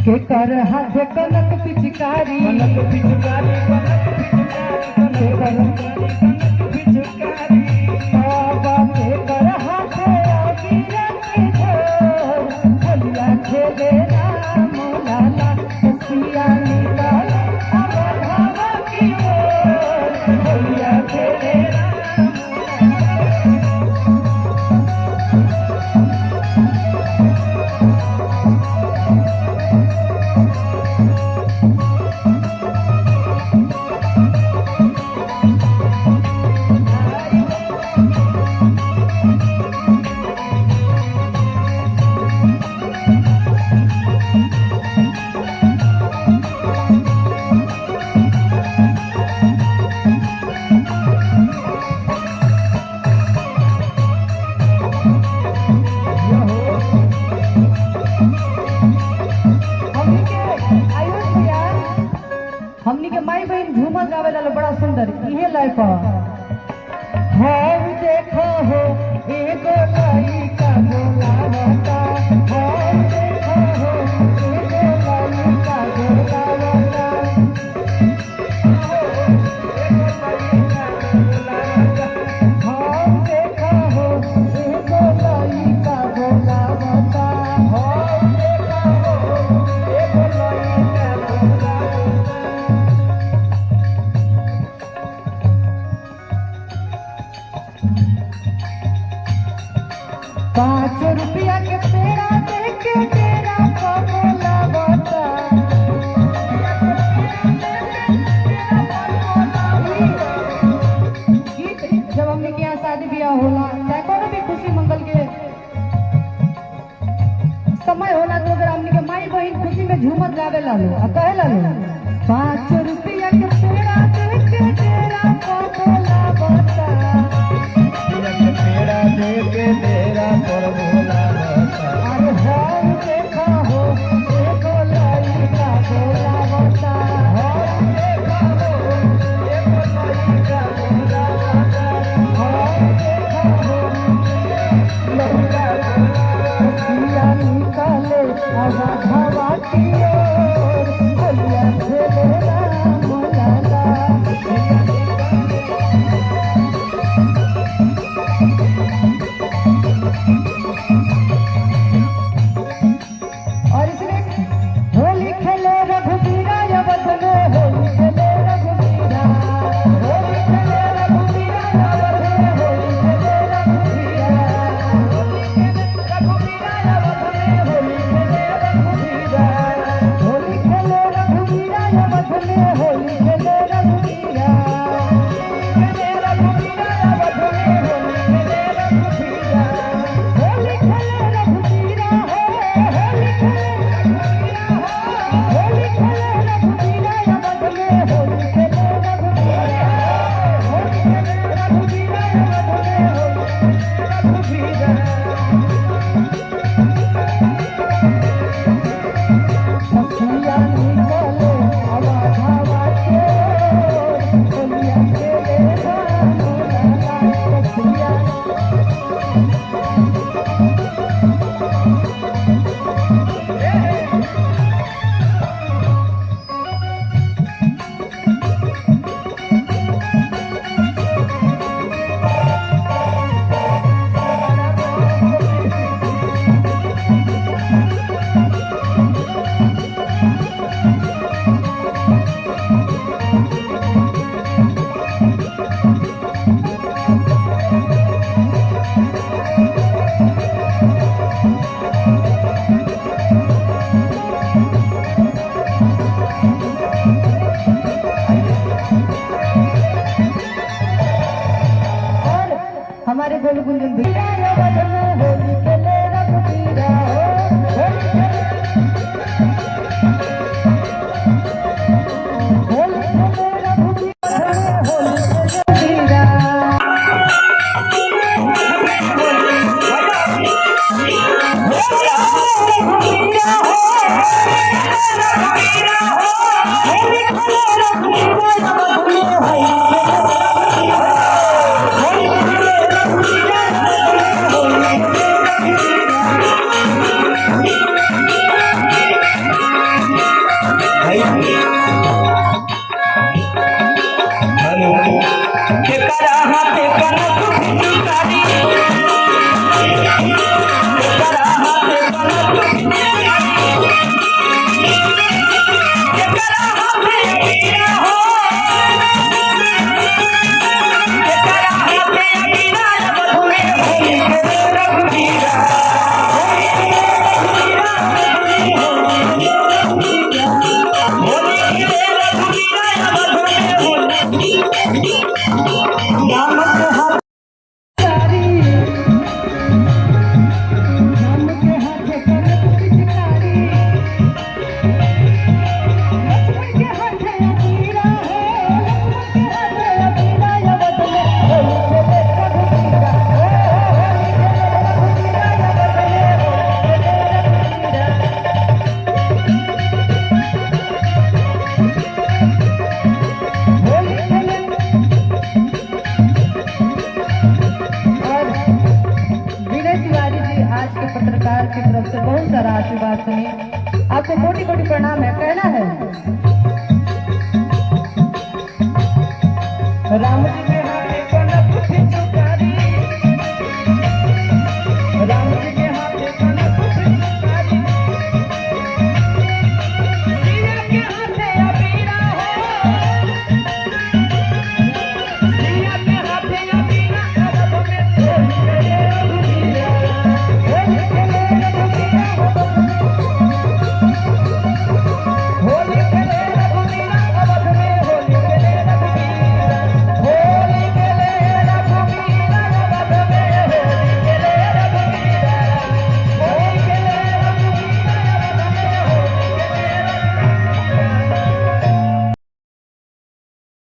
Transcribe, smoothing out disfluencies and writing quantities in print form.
के कर हाथ कनक पिचकारी कनक पिचकारी के कर पिचकारी बाबा के कर हाथ अबीरा के झोर भलिया खेले राम लाला सिया निकाला अब धावा की ओर भलिया खेले हमनी के माई बहन झूमर गावे ला बड़ा सुंदर इहे लायक हम देखो हो एगो लइका बोलावता हम देखो हो एगो लइका बोलावता हम देखो हो एगो लइका बोलावता हम देखो हो एगो लइका बोलावता। ₹5 के पेड़ा देके तेरा पगोला बता गीत जब हमने के यहाँ शादी ब्याह होला चाहे कोनो भी खुशी मंगल के समय होला तो अगर हमने के माई बहन खुशी में झूमत गावे लालो आ कहे लालो ₹5 के पेड़ा देके तेरा पगोला बता पेड़ा देके तेरा पर भोला बता अरे हम देखा हो एगो लइका भोला बता हम देखा हो एगो लइका भोला बता हम देखा हो लइका सिया निकाले आवा धावा की ओर भलिया खेले राम लाला और इसमें होली खेले रघुवीरा अवध में होली खेले रघुवीरा होली खेले रघुवीरा अवध में होली खेले रघुवीरा होली खेले रघुवीरा अवध में होली खेले रघुवीरा होली खेले रघुवीरा अवध में होली खेले रघुवीरा खेले रघुवीरा अवध में होली खेले रघुवीरा होली खेले रघुवीरा हो होली खेले होली खेले रघुवीरा अवध में होली खेले रघुवीरा होली खेले रघुवीरा अवध में होली खेले रघुवीरा सखिया निकले आवा धावा के भलिया खेले राम लाला सखिया हमारे गोल गुंजन भैया अवध में होली खेले रघुवीरा होली खेले रघुवीरा होली खेले रघुवीरा पत्रकार की तरफ से बहुत सारा आशीर्वाद सुनी। आपको कोटि कोटि प्रणाम है। कहना है राम